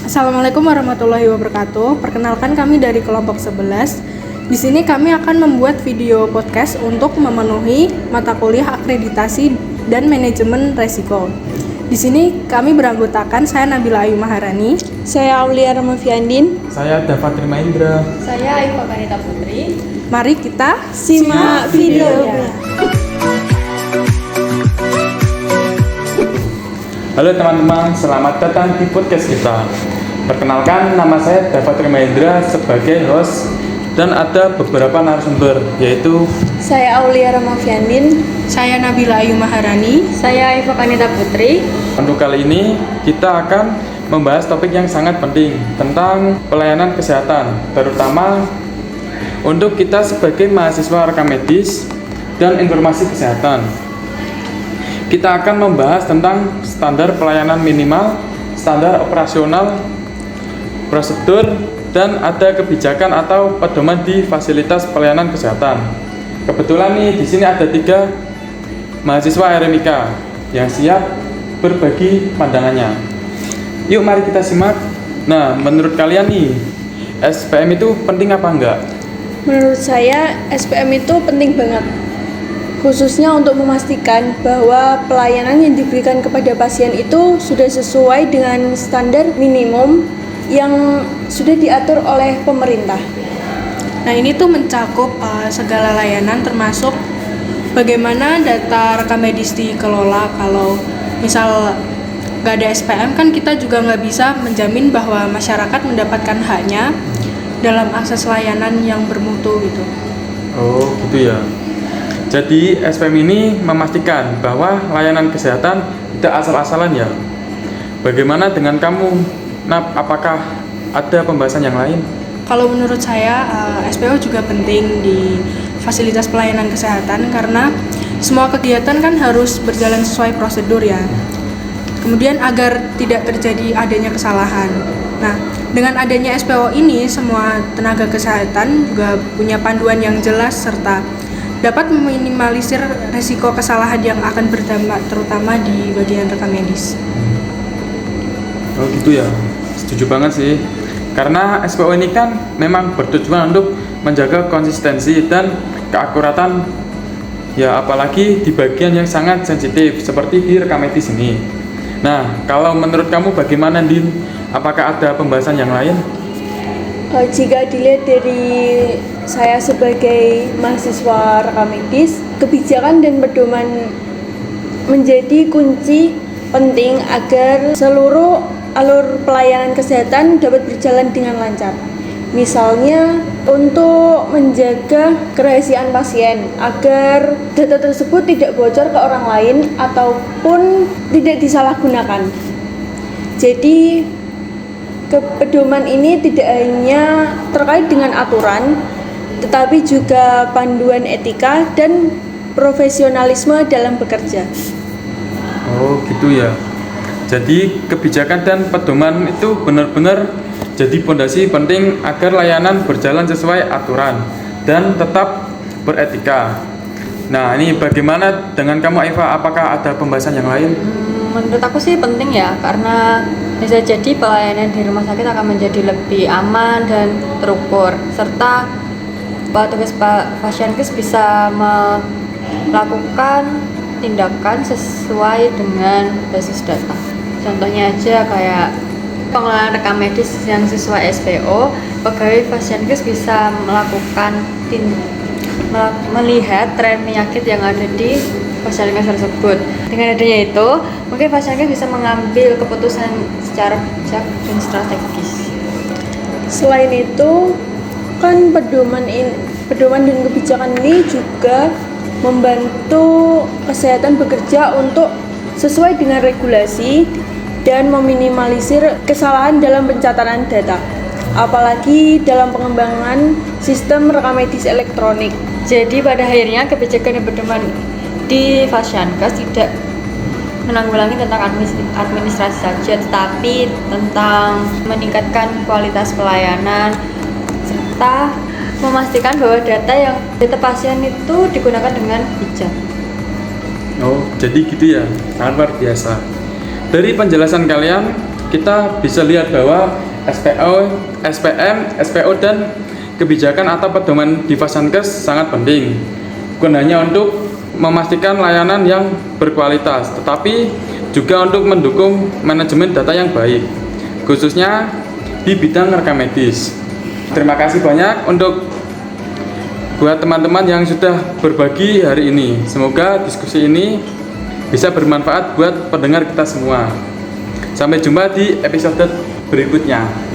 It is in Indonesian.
Assalamualaikum warahmatullahi wabarakatuh. Perkenalkan, kami dari kelompok 11. Di sini kami akan membuat video podcast untuk memenuhi mata kuliah akreditasi dan manajemen resiko. Di sini kami beranggotakan saya Nabila Ayu Maharani, Saya Aulia Ramafiandin. Saya Davatri Mahendra. Saya Iva Kanita Putri. Mari kita Simak videonya. Halo teman-teman, selamat datang di podcast kita. Perkenalkan, nama saya Davatri Mahendra sebagai host dan ada beberapa narasumber, yaitu Saya Aulia Ramafiandin. Saya Nabila Ayu Maharani. Saya Iva Kanita Putri. untuk kali ini kita akan membahas topik yang sangat penting tentang pelayanan kesehatan, terutama untuk kita sebagai mahasiswa rekam medis dan informasi kesehatan. Kita akan membahas tentang standar pelayanan minimal, standar operasional, prosedur, dan ada kebijakan atau pedoman di fasilitas pelayanan kesehatan. Kebetulan nih di sini ada 3 mahasiswa RMIK yang siap berbagi pandangannya. Yuk mari kita simak. Nah, menurut kalian nih, SPM itu penting apa enggak? Menurut saya, SPM itu penting banget. Khususnya untuk memastikan bahwa pelayanan yang diberikan kepada pasien itu sudah sesuai dengan standar minimum yang sudah diatur oleh pemerintah. Nah, ini tuh mencakup segala layanan, termasuk bagaimana data rekam medis dikelola. Kalau misal nggak ada SPM kan kita juga nggak bisa menjamin bahwa masyarakat mendapatkan haknya dalam akses layanan yang bermutu gitu. Oh, gitu ya. Jadi SPM ini memastikan bahwa layanan kesehatan tidak asal-asalan ya. Bagaimana dengan kamu? Nah, apakah ada pembahasan yang lain? Kalau menurut saya, SPO juga penting di fasilitas pelayanan kesehatan karena semua kegiatan kan harus berjalan sesuai prosedur ya. Kemudian agar tidak terjadi adanya kesalahan. Nah, dengan adanya SPO ini, semua tenaga kesehatan juga punya panduan yang jelas serta dapat meminimalisir risiko kesalahan yang akan berdampak terutama di bagian rekam medis. Oh, gitu ya. Setuju banget sih. Karena SPO ini kan memang bertujuan untuk menjaga konsistensi dan keakuratan ya, apalagi di bagian yang sangat sensitif seperti di rekam medis ini. Nah, kalau menurut kamu bagaimana, Din? Apakah ada pembahasan yang lain? Jika dilihat dari saya sebagai mahasiswa rekam medis, kebijakan dan pedoman menjadi kunci penting agar seluruh alur pelayanan kesehatan dapat berjalan dengan lancar. Misalnya untuk menjaga kerahasiaan pasien agar data tersebut tidak bocor ke orang lain ataupun tidak disalahgunakan. Jadi pedoman ini tidak hanya terkait dengan aturan, tetapi juga panduan etika dan profesionalisme dalam bekerja. Oh, gitu ya. Jadi kebijakan dan pedoman itu benar-benar jadi fondasi penting agar layanan berjalan sesuai aturan dan tetap beretika. Nah, ini bagaimana dengan kamu, Eva? Apakah ada pembahasan yang lain? Menurut aku sih penting ya, karena bisa jadi pelayanan di rumah sakit akan menjadi lebih aman dan terukur, serta petugas Fasiankes bisa melakukan tindakan sesuai dengan basis data. Contohnya aja kayak pengelolaan rekam medis yang sesuai SPO, pegawai Fasiankes bisa melihat tren penyakit yang ada di Fasiankes tersebut. Dengan adanya itu, mungkin Fasiankes bisa mengambil keputusan secara bijak dan strategis. Selain itu, kan pedoman dan kebijakan ini juga membantu kesehatan bekerja untuk sesuai dengan regulasi dan meminimalisir kesalahan dalam pencatatan data, apalagi dalam pengembangan sistem rekam medis elektronik. Jadi pada akhirnya kebijakan dan pedoman di Fasiankes tidak menanggulangi tentang administrasi saja, tetapi tentang meningkatkan kualitas pelayanan serta memastikan bahwa data pasien itu digunakan dengan bijak. Oh, jadi gitu ya. Sangat luar biasa. Dari penjelasan kalian, kita bisa lihat bahwa SPM, SPO, dan kebijakan atau pedoman di Fasyankes sangat penting. Bukan hanya untuk memastikan layanan yang berkualitas, tetapi juga untuk mendukung manajemen data yang baik, khususnya di bidang rekam medis. Terima kasih banyak untuk buat teman-teman yang sudah berbagi hari ini. Semoga diskusi ini bisa bermanfaat buat pendengar kita semua. Sampai jumpa di episode berikutnya.